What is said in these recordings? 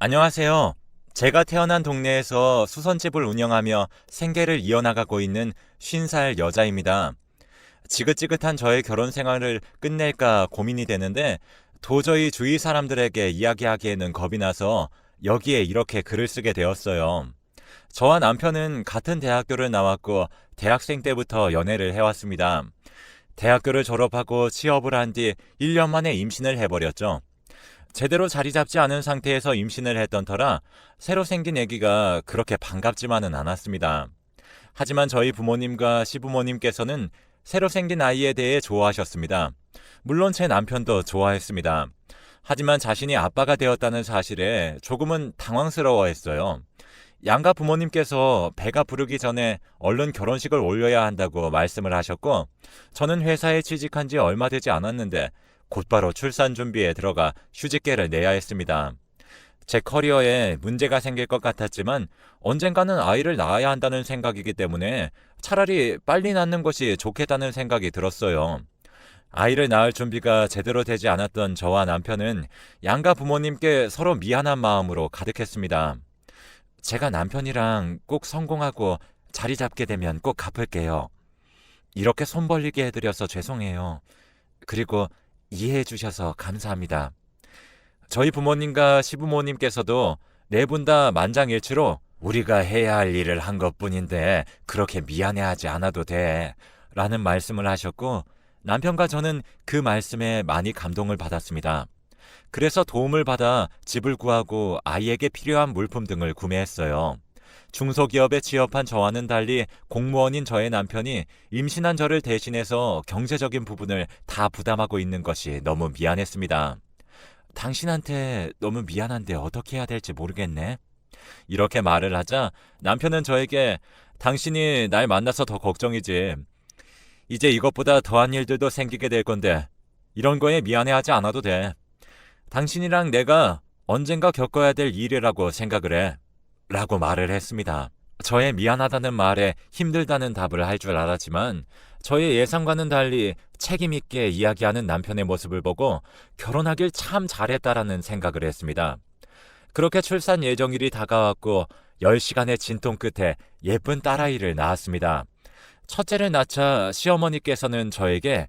안녕하세요. 제가 태어난 동네에서 수선집을 운영하며 생계를 이어나가고 있는 50살 여자입니다. 지긋지긋한 저의 결혼 생활을 끝낼까 고민이 되는데 도저히 주위 사람들에게 이야기하기에는 겁이 나서 여기에 이렇게 글을 쓰게 되었어요. 저와 남편은 같은 대학교를 나왔고 대학생 때부터 연애를 해왔습니다. 대학교를 졸업하고 취업을 한 뒤 1년 만에 임신을 해버렸죠. 제대로 자리 잡지 않은 상태에서 임신을 했던 터라 새로 생긴 아기가 그렇게 반갑지만은 않았습니다. 하지만 저희 부모님과 시부모님께서는 새로 생긴 아이에 대해 좋아하셨습니다. 물론 제 남편도 좋아했습니다. 하지만 자신이 아빠가 되었다는 사실에 조금은 당황스러워했어요. 양가 부모님께서 배가 부르기 전에 얼른 결혼식을 올려야 한다고 말씀을 하셨고, 저는 회사에 취직한 지 얼마 되지 않았는데 곧바로 출산 준비에 들어가 휴직계를 내야 했습니다. 제 커리어에 문제가 생길 것 같았지만 언젠가는 아이를 낳아야 한다는 생각이기 때문에 차라리 빨리 낳는 것이 좋겠다는 생각이 들었어요. 아이를 낳을 준비가 제대로 되지 않았던 저와 남편은 양가 부모님께 서로 미안한 마음으로 가득했습니다. 제가 남편이랑 꼭 성공하고 자리 잡게 되면 꼭 갚을게요. 이렇게 손 벌리게 해드려서 죄송해요. 그리고 이해해 주셔서 감사합니다. 저희 부모님과 시부모님께서도 네 분 다 만장일치로 우리가 해야 할 일을 한 것뿐인데 그렇게 미안해하지 않아도 돼 라는 말씀을 하셨고, 남편과 저는 그 말씀에 많이 감동을 받았습니다. 그래서 도움을 받아 집을 구하고 아이에게 필요한 물품 등을 구매했어요. 중소기업에 취업한 저와는 달리 공무원인 저의 남편이 임신한 저를 대신해서 경제적인 부분을 다 부담하고 있는 것이 너무 미안했습니다. 당신한테 너무 미안한데 어떻게 해야 될지 모르겠네. 이렇게 말을 하자 남편은 저에게 당신이 날 만나서 더 걱정이지. 이제 이것보다 더한 일들도 생기게 될 건데 이런 거에 미안해하지 않아도 돼. 당신이랑 내가 언젠가 겪어야 될 일이라고 생각을 해. 라고 말을 했습니다. 저의 미안하다는 말에 힘들다는 답을 할 줄 알았지만 저의 예상과는 달리 책임있게 이야기하는 남편의 모습을 보고 결혼하길 참 잘했다라는 생각을 했습니다. 그렇게 출산 예정일이 다가왔고 10시간의 진통 끝에 예쁜 딸아이를 낳았습니다. 첫째를 낳자 시어머니께서는 저에게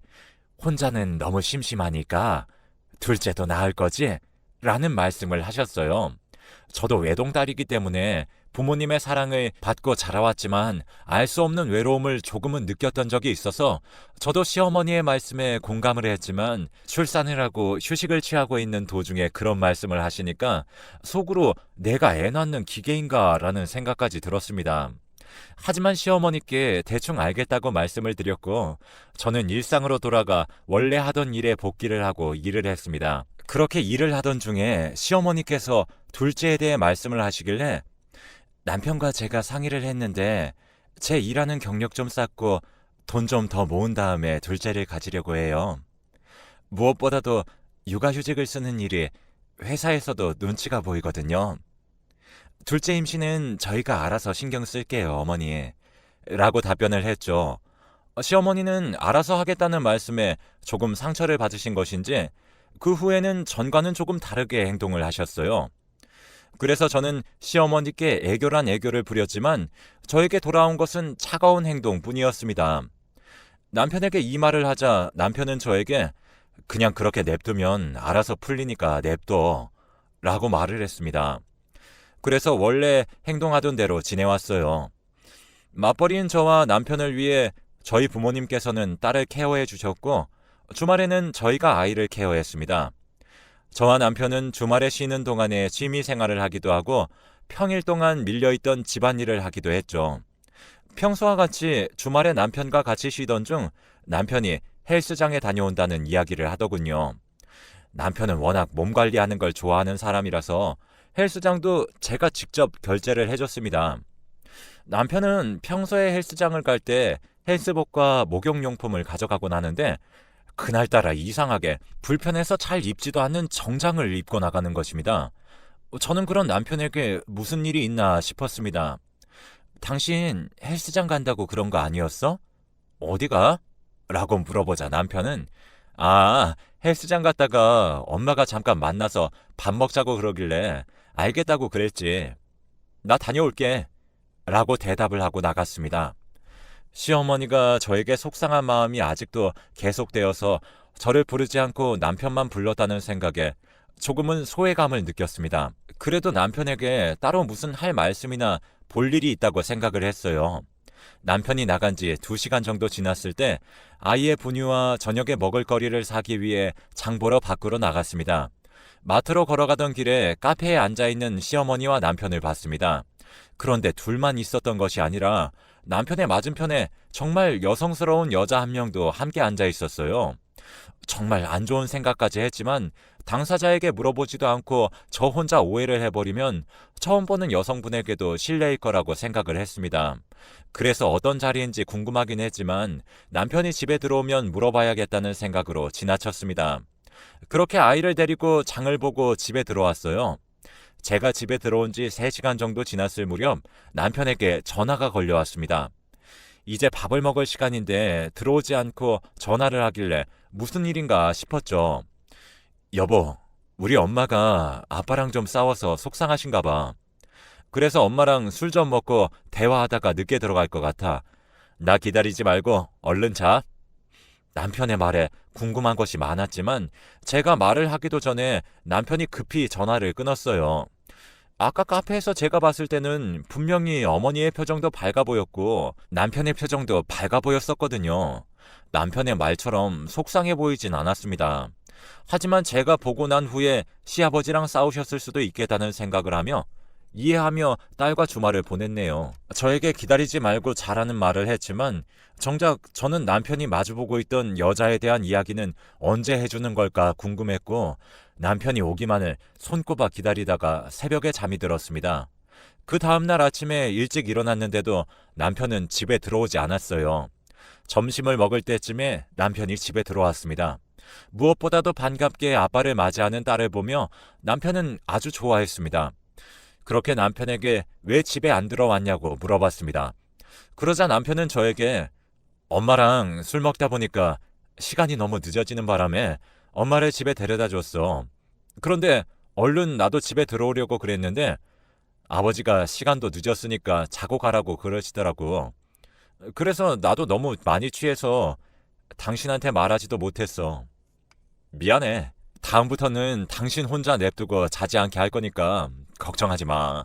혼자는 너무 심심하니까 둘째도 낳을 거지? 라는 말씀을 하셨어요. 저도 외동딸이기 때문에 부모님의 사랑을 받고 자라왔지만 알 수 없는 외로움을 조금은 느꼈던 적이 있어서 저도 시어머니의 말씀에 공감을 했지만 출산을 하고 휴식을 취하고 있는 도중에 그런 말씀을 하시니까 속으로 내가 애 낳는 기계인가 라는 생각까지 들었습니다. 하지만 시어머니께 대충 알겠다고 말씀을 드렸고 저는 일상으로 돌아가 원래 하던 일에 복귀를 하고 일을 했습니다. 그렇게 일을 하던 중에 시어머니께서 둘째에 대해 말씀을 하시길래 남편과 제가 상의를 했는데 제 일하는 경력 좀 쌓고 돈 좀 더 모은 다음에 둘째를 가지려고 해요. 무엇보다도 육아휴직을 쓰는 일이 회사에서도 눈치가 보이거든요. 둘째 임신은 저희가 알아서 신경 쓸게요, 어머니. 라고 답변을 했죠. 시어머니는 알아서 하겠다는 말씀에 조금 상처를 받으신 것인지 그 후에는 전과는 조금 다르게 행동을 하셨어요. 그래서 저는 시어머니께 애교란 애교를 부렸지만 저에게 돌아온 것은 차가운 행동뿐이었습니다. 남편에게 이 말을 하자 남편은 저에게 그냥 그렇게 냅두면 알아서 풀리니까 냅둬 라고 말을 했습니다. 그래서 원래 행동하던 대로 지내왔어요. 맞벌이인 저와 남편을 위해 저희 부모님께서는 딸을 케어해 주셨고 주말에는 저희가 아이를 케어했습니다. 저와 남편은 주말에 쉬는 동안에 취미 생활을 하기도 하고 평일 동안 밀려있던 집안일을 하기도 했죠. 평소와 같이 주말에 남편과 같이 쉬던 중 남편이 헬스장에 다녀온다는 이야기를 하더군요. 남편은 워낙 몸 관리하는 걸 좋아하는 사람이라서 헬스장도 제가 직접 결제를 해줬습니다. 남편은 평소에 헬스장을 갈 때 헬스복과 목욕용품을 가져가곤 하는데 그날따라 이상하게 불편해서 잘 입지도 않는 정장을 입고 나가는 것입니다. 저는 그런 남편에게 무슨 일이 있나 싶었습니다. 당신 헬스장 간다고 그런 거 아니었어? 어디가? 라고 물어보자 남편은 헬스장 갔다가 엄마가 잠깐 만나서 밥 먹자고 그러길래 알겠다고 그랬지. 나 다녀올게. 라고 대답을 하고 나갔습니다. 시어머니가 저에게 속상한 마음이 아직도 계속되어서 저를 부르지 않고 남편만 불렀다는 생각에 조금은 소외감을 느꼈습니다. 그래도 남편에게 따로 무슨 할 말씀이나 볼 일이 있다고 생각을 했어요. 남편이 나간 지 2시간 정도 지났을 때 아이의 분유와 저녁에 먹을 거리를 사기 위해 장 보러 밖으로 나갔습니다. 마트로 걸어가던 길에 카페에 앉아있는 시어머니와 남편을 봤습니다. 그런데 둘만 있었던 것이 아니라 남편의 맞은편에 정말 여성스러운 여자 한 명도 함께 앉아 있었어요. 정말 안 좋은 생각까지 했지만 당사자에게 물어보지도 않고 저 혼자 오해를 해버리면 처음 보는 여성분에게도 실례일 거라고 생각을 했습니다. 그래서 어떤 자리인지 궁금하긴 했지만 남편이 집에 들어오면 물어봐야겠다는 생각으로 지나쳤습니다. 그렇게 아이를 데리고 장을 보고 집에 들어왔어요. 제가 집에 들어온 지 3시간 정도 지났을 무렵 남편에게 전화가 걸려왔습니다. 이제 밥을 먹을 시간인데 들어오지 않고 전화를 하길래 무슨 일인가 싶었죠. 여보, 우리 엄마가 아빠랑 좀 싸워서 속상하신가 봐. 그래서 엄마랑 술 좀 먹고 대화하다가 늦게 들어갈 것 같아. 나 기다리지 말고 얼른 자. 남편의 말에 궁금한 것이 많았지만 제가 말을 하기도 전에 남편이 급히 전화를 끊었어요. 아까 카페에서 제가 봤을 때는 분명히 어머니의 표정도 밝아 보였고 남편의 표정도 밝아 보였었거든요. 남편의 말처럼 속상해 보이진 않았습니다. 하지만 제가 보고 난 후에 시아버지랑 싸우셨을 수도 있겠다는 생각을 하며 이해하며 딸과 주말을 보냈네요. 저에게 기다리지 말고 자라는 말을 했지만 정작 저는 남편이 마주보고 있던 여자에 대한 이야기는 언제 해주는 걸까 궁금했고 남편이 오기만을 손꼽아 기다리다가 새벽에 잠이 들었습니다. 그 다음날 아침에 일찍 일어났는데도 남편은 집에 들어오지 않았어요. 점심을 먹을 때쯤에 남편이 집에 들어왔습니다. 무엇보다도 반갑게 아빠를 맞이하는 딸을 보며 남편은 아주 좋아했습니다. 그렇게 남편에게 왜 집에 안 들어왔냐고 물어봤습니다. 그러자 남편은 저에게 엄마랑 술 먹다 보니까 시간이 너무 늦어지는 바람에 엄마를 집에 데려다 줬어. 그런데 얼른 나도 집에 들어오려고 그랬는데 아버지가 시간도 늦었으니까 자고 가라고 그러시더라고. 그래서 나도 너무 많이 취해서 당신한테 말하지도 못했어. 미안해. 다음부터는 당신 혼자 냅두고 자지 않게 할 거니까 걱정하지 마.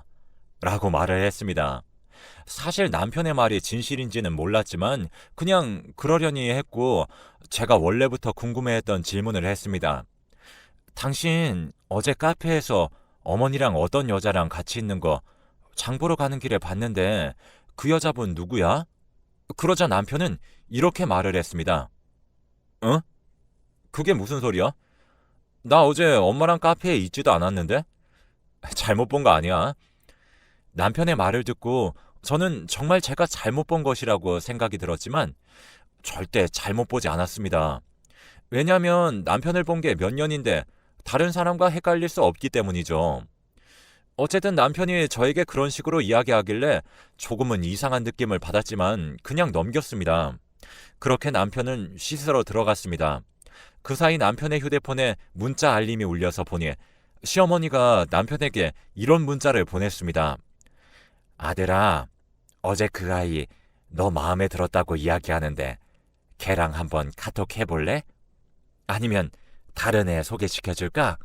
라고 말을 했습니다. 사실 남편의 말이 진실인지는 몰랐지만 그냥 그러려니 했고 제가 원래부터 궁금해했던 질문을 했습니다. 당신 어제 카페에서 어머니랑 어떤 여자랑 같이 있는 거 장 보러 가는 길에 봤는데 그 여자분 누구야? 그러자 남편은 이렇게 말을 했습니다. 응? 그게 무슨 소리야? 나 어제 엄마랑 카페에 있지도 않았는데? 잘못 본 거 아니야. 남편의 말을 듣고 저는 정말 제가 잘못 본 것이라고 생각이 들었지만 절대 잘못 보지 않았습니다. 왜냐하면 남편을 본 게 몇 년인데 다른 사람과 헷갈릴 수 없기 때문이죠. 어쨌든 남편이 저에게 그런 식으로 이야기하길래 조금은 이상한 느낌을 받았지만 그냥 넘겼습니다. 그렇게 남편은 씻으러 들어갔습니다. 그 사이 남편의 휴대폰에 문자 알림이 울려서 보니 시어머니가 남편에게 이런 문자를 보냈습니다. 아들아, 어제 그 아이 너 마음에 들었다고 이야기하는데 걔랑 한번 카톡 해볼래? 아니면 다른 애 소개시켜줄까?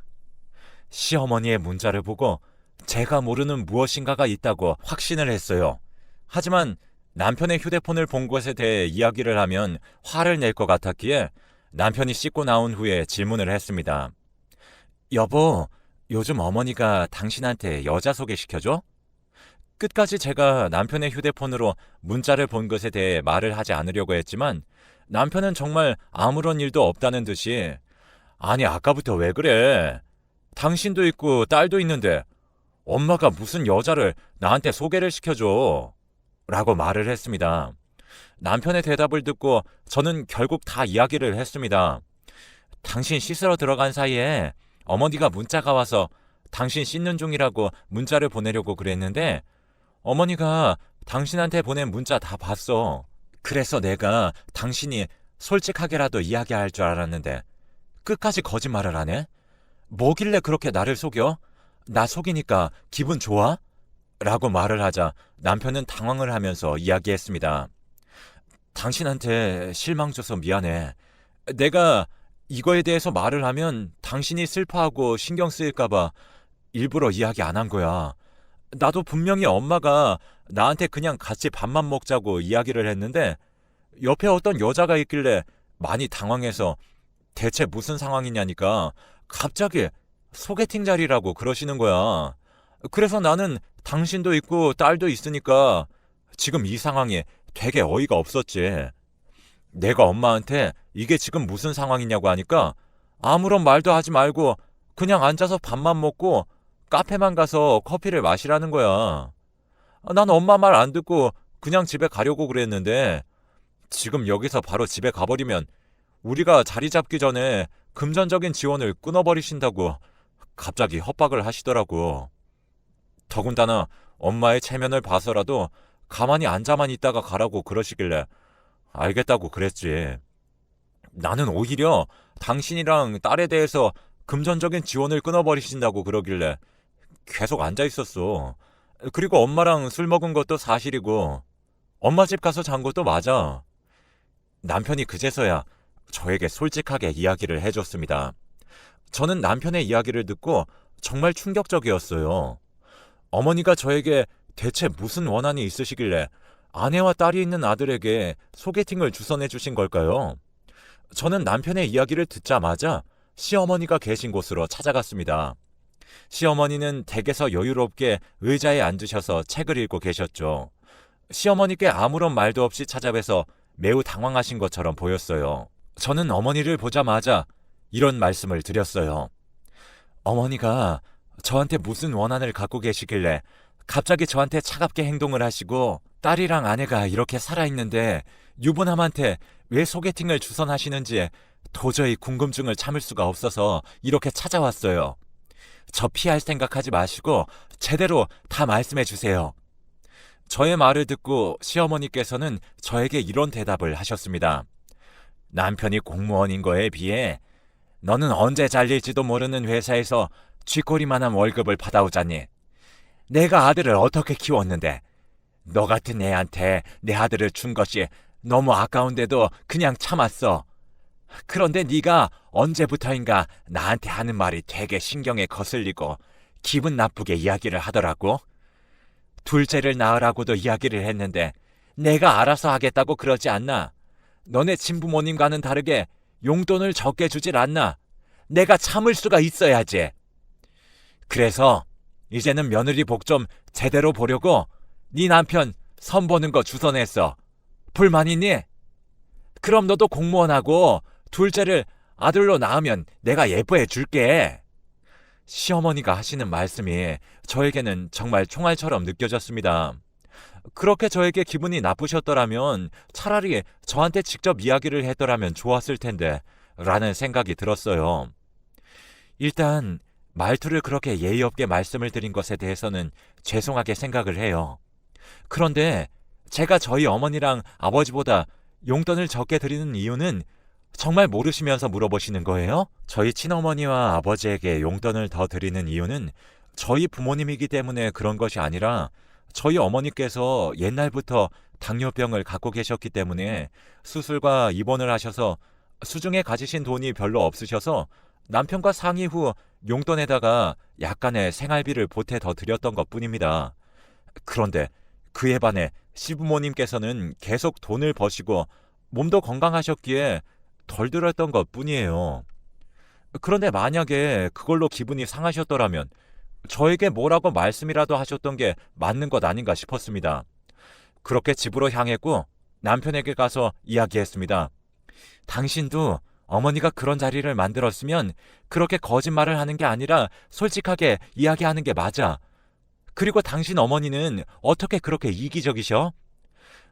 시어머니의 문자를 보고 제가 모르는 무엇인가가 있다고 확신을 했어요. 하지만 남편의 휴대폰을 본 것에 대해 이야기를 하면 화를 낼 것 같았기에 남편이 씻고 나온 후에 질문을 했습니다. 여보, 요즘 어머니가 당신한테 여자 소개시켜줘? 끝까지 제가 남편의 휴대폰으로 문자를 본 것에 대해 말을 하지 않으려고 했지만 남편은 정말 아무런 일도 없다는 듯이 아니 아까부터 왜 그래? 당신도 있고 딸도 있는데 엄마가 무슨 여자를 나한테 소개를 시켜줘? 라고 말을 했습니다. 남편의 대답을 듣고 저는 결국 다 이야기를 했습니다. 당신 씻으러 들어간 사이에 어머니가 문자가 와서 당신 씻는 중이라고 문자를 보내려고 그랬는데 어머니가 당신한테 보낸 문자 다 봤어. 그래서 내가 당신이 솔직하게라도 이야기할 줄 알았는데 끝까지 거짓말을 하네? 뭐길래 그렇게 나를 속여? 나 속이니까 기분 좋아? 라고 말을 하자 남편은 당황을 하면서 이야기했습니다. 당신한테 실망 줘서 미안해. 내가 이거에 대해서 말을 하면 당신이 슬퍼하고 신경 쓰일까봐 일부러 이야기 안 한 거야. 나도 분명히 엄마가 나한테 그냥 같이 밥만 먹자고 이야기를 했는데 옆에 어떤 여자가 있길래 많이 당황해서 대체 무슨 상황이냐니까 갑자기 소개팅 자리라고 그러시는 거야. 그래서 나는 당신도 있고 딸도 있으니까 지금 이 상황이 되게 어이가 없었지. 내가 엄마한테 이게 지금 무슨 상황이냐고 하니까 아무런 말도 하지 말고 그냥 앉아서 밥만 먹고 카페만 가서 커피를 마시라는 거야. 난 엄마 말 안 듣고 그냥 집에 가려고 그랬는데 지금 여기서 바로 집에 가버리면 우리가 자리 잡기 전에 금전적인 지원을 끊어버리신다고 갑자기 협박을 하시더라고. 더군다나 엄마의 체면을 봐서라도 가만히 앉아만 있다가 가라고 그러시길래 알겠다고 그랬지. 나는 오히려 당신이랑 딸에 대해서 금전적인 지원을 끊어버리신다고 그러길래 계속 앉아 있었어. 그리고 엄마랑 술 먹은 것도 사실이고 엄마 집 가서 잔 것도 맞아. 남편이 그제서야 저에게 솔직하게 이야기를 해줬습니다. 저는 남편의 이야기를 듣고 정말 충격적이었어요. 어머니가 저에게 대체 무슨 원한이 있으시길래 아내와 딸이 있는 아들에게 소개팅을 주선해 주신 걸까요? 저는 남편의 이야기를 듣자마자 시어머니가 계신 곳으로 찾아갔습니다. 시어머니는 댁에서 여유롭게 의자에 앉으셔서 책을 읽고 계셨죠. 시어머니께 아무런 말도 없이 찾아뵈서 매우 당황하신 것처럼 보였어요. 저는 어머니를 보자마자 이런 말씀을 드렸어요. 어머니가 저한테 무슨 원한을 갖고 계시길래 갑자기 저한테 차갑게 행동을 하시고 딸이랑 아내가 이렇게 살아있는데 유부남한테 왜 소개팅을 주선하시는지 도저히 궁금증을 참을 수가 없어서 이렇게 찾아왔어요. 저 피할 생각하지 마시고 제대로 다 말씀해 주세요. 저의 말을 듣고 시어머니께서는 저에게 이런 대답을 하셨습니다. 남편이 공무원인 거에 비해 너는 언제 잘릴지도 모르는 회사에서 쥐꼬리만한 월급을 받아오자니 내가 아들을 어떻게 키웠는데 너 같은 애한테 내 아들을 준 것이 너무 아까운데도 그냥 참았어. 그런데 네가 언제부터인가 나한테 하는 말이 되게 신경에 거슬리고 기분 나쁘게 이야기를 하더라고. 둘째를 낳으라고도 이야기를 했는데 내가 알아서 하겠다고 그러지 않나? 너네 친부모님과는 다르게 용돈을 적게 주질 않나? 내가 참을 수가 있어야지. 그래서 이제는 며느리 복 좀 제대로 보려고 네 남편 선 보는 거 주선했어. 불만 있니? 그럼 너도 공무원하고 둘째를 아들로 낳으면 내가 예뻐해 줄게. 시어머니가 하시는 말씀이 저에게는 정말 총알처럼 느껴졌습니다. 그렇게 저에게 기분이 나쁘셨더라면 차라리 저한테 직접 이야기를 했더라면 좋았을 텐데 라는 생각이 들었어요. 일단 말투를 그렇게 예의 없게 말씀을 드린 것에 대해서는 죄송하게 생각을 해요. 그런데 제가 저희 어머니랑 아버지보다 용돈을 적게 드리는 이유는 정말 모르시면서 물어보시는 거예요? 저희 친어머니와 아버지에게 용돈을 더 드리는 이유는 저희 부모님이기 때문에 그런 것이 아니라 저희 어머니께서 옛날부터 당뇨병을 갖고 계셨기 때문에 수술과 입원을 하셔서 수중에 가지신 돈이 별로 없으셔서 남편과 상의 후 용돈에다가 약간의 생활비를 보태 더 드렸던 것 뿐입니다. 그런데 그에 반해 시부모님께서는 계속 돈을 버시고 몸도 건강하셨기에 덜 들었던 것 뿐이에요. 그런데 만약에 그걸로 기분이 상하셨더라면 저에게 뭐라고 말씀이라도 하셨던 게 맞는 것 아닌가 싶었습니다. 그렇게 집으로 향했고 남편에게 가서 이야기했습니다. 당신도 어머니가 그런 자리를 만들었으면 그렇게 거짓말을 하는 게 아니라 솔직하게 이야기하는 게 맞아. 그리고 당신 어머니는 어떻게 그렇게 이기적이셔?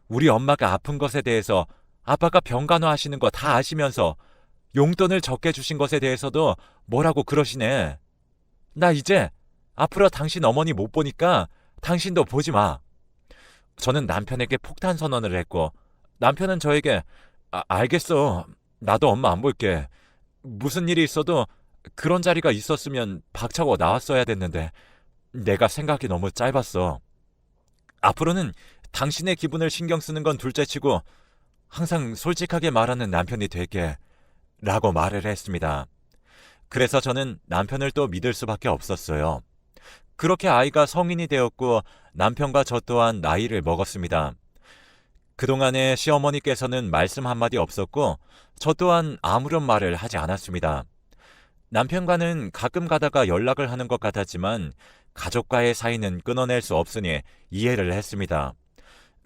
우리 엄마가 아픈 것에 대해서 아빠가 병간호하시는 거 다 아시면서 용돈을 적게 주신 것에 대해서도 뭐라고 그러시네. 나 이제 앞으로 당신 어머니 못 보니까 당신도 보지 마. 저는 남편에게 폭탄 선언을 했고 남편은 저에게 알겠어. 나도 엄마 안 볼게. 무슨 일이 있어도 그런 자리가 있었으면 박차고 나왔어야 됐는데 내가 생각이 너무 짧았어. 앞으로는 당신의 기분을 신경 쓰는 건 둘째치고 항상 솔직하게 말하는 남편이 될게 라고 말을 했습니다. 그래서 저는 남편을 또 믿을 수밖에 없었어요. 그렇게 아이가 성인이 되었고 남편과 저 또한 나이를 먹었습니다. 그동안에 시어머니께서는 말씀 한마디 없었고 저 또한 아무런 말을 하지 않았습니다. 남편과는 가끔 가다가 연락을 하는 것 같았지만 가족과의 사이는 끊어낼 수 없으니 이해를 했습니다.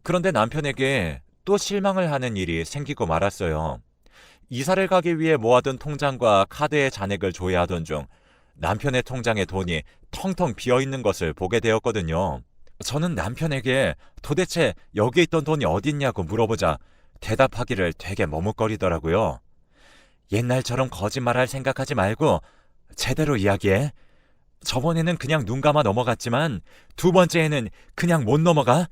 그런데 남편에게 또 실망을 하는 일이 생기고 말았어요. 이사를 가기 위해 모아둔 통장과 카드의 잔액을 조회하던 중 남편의 통장에 돈이 텅텅 비어 있는 것을 보게 되었거든요. 저는 남편에게 도대체 여기 있던 돈이 어딨냐고 물어보자 대답하기를 되게 머뭇거리더라고요. 옛날처럼 거짓말할 생각하지 말고 제대로 이야기해. 저번에는 그냥 눈 감아 넘어갔지만 두 번째에는 그냥 못 넘어가?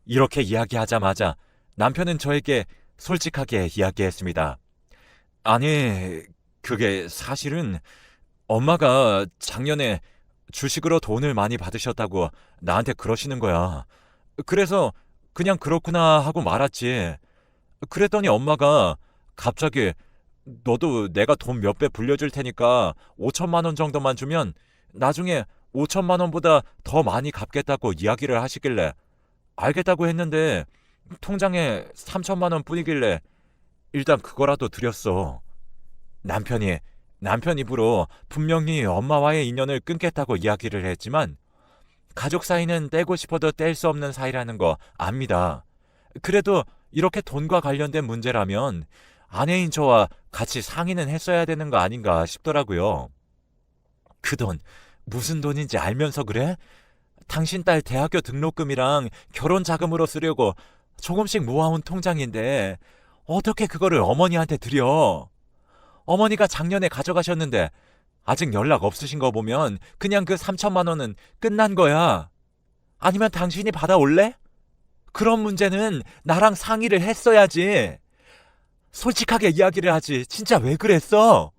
이렇게 이야기하자마자 남편은 저에게 솔직하게 이야기했습니다. 아니, 그게 사실은 엄마가 작년에 주식으로 돈을 많이 받으셨다고 나한테 그러시는 거야. 그래서 그냥 그렇구나 하고 말았지. 그랬더니 엄마가 갑자기 너도 내가 돈 몇 배 불려줄 테니까 5천만 원 정도만 주면 나중에 5천만 원보다 더 많이 갚겠다고 이야기를 하시길래 알겠다고 했는데 통장에 3천만 원 뿐이길래 일단 그거라도 드렸어. 남편이 남편 입으로 분명히 엄마와의 인연을 끊겠다고 이야기를 했지만 가족 사이는 떼고 싶어도 뗄 수 없는 사이라는 거 압니다. 그래도 이렇게 돈과 관련된 문제라면 아내인 저와 같이 상의는 했어야 되는 거 아닌가 싶더라고요. 그 돈 무슨 돈인지 알면서 그래? 당신 딸 대학교 등록금이랑 결혼 자금으로 쓰려고 조금씩 모아온 통장인데 어떻게 그거를 어머니한테 드려? 어머니가 작년에 가져가셨는데 아직 연락 없으신 거 보면 그냥 그 3천만 원은 끝난 거야. 아니면 당신이 받아올래? 그런 문제는 나랑 상의를 했어야지. 솔직하게 이야기를 하지. 진짜 왜 그랬어?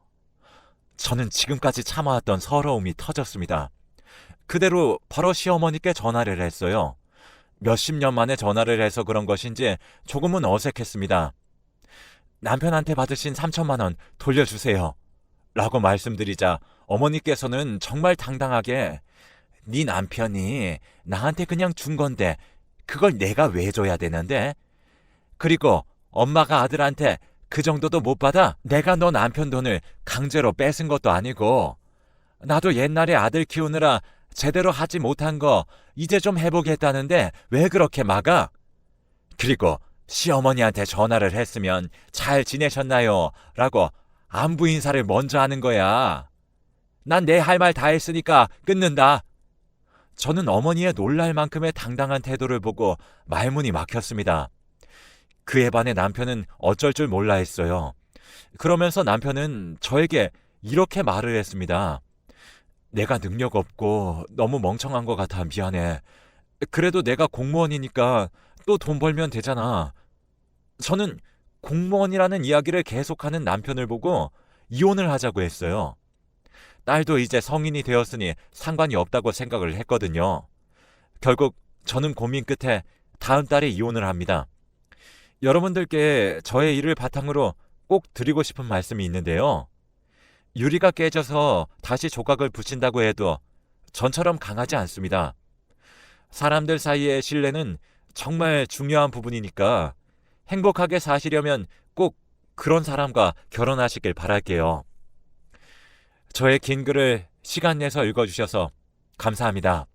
저는 지금까지 참아왔던 서러움이 터졌습니다. 그대로 바로 시어머니께 전화를 했어요. 몇십 년 만에 전화를 해서 그런 것인지 조금은 어색했습니다. 남편한테 받으신 3천만 원 돌려주세요. 라고 말씀드리자 어머니께서는 정말 당당하게 네 남편이 나한테 그냥 준 건데 그걸 내가 왜 줘야 되는데? 그리고 엄마가 아들한테 그 정도도 못 받아? 내가 너 남편 돈을 강제로 뺏은 것도 아니고 나도 옛날에 아들 키우느라 제대로 하지 못한 거 이제 좀 해보겠다는데 왜 그렇게 막아? 그리고 시어머니한테 전화를 했으면 잘 지내셨나요? 라고 안부 인사를 먼저 하는 거야. 난 내 할 말 다 했으니까 끊는다. 저는 어머니의 놀랄 만큼의 당당한 태도를 보고 말문이 막혔습니다. 그에 반해 남편은 어쩔 줄 몰라 했어요. 그러면서 남편은 저에게 이렇게 말을 했습니다. 내가 능력 없고 너무 멍청한 것 같아 미안해. 그래도 내가 공무원이니까 또 돈 벌면 되잖아. 저는 공무원이라는 이야기를 계속하는 남편을 보고 이혼을 하자고 했어요. 딸도 이제 성인이 되었으니 상관이 없다고 생각을 했거든요. 결국 저는 고민 끝에 다음 달에 이혼을 합니다. 여러분들께 저의 일을 바탕으로 꼭 드리고 싶은 말씀이 있는데요. 유리가 깨져서 다시 조각을 붙인다고 해도 전처럼 강하지 않습니다. 사람들 사이의 신뢰는 정말 중요한 부분이니까 행복하게 사시려면 꼭 그런 사람과 결혼하시길 바랄게요. 저의 긴 글을 시간 내서 읽어주셔서 감사합니다.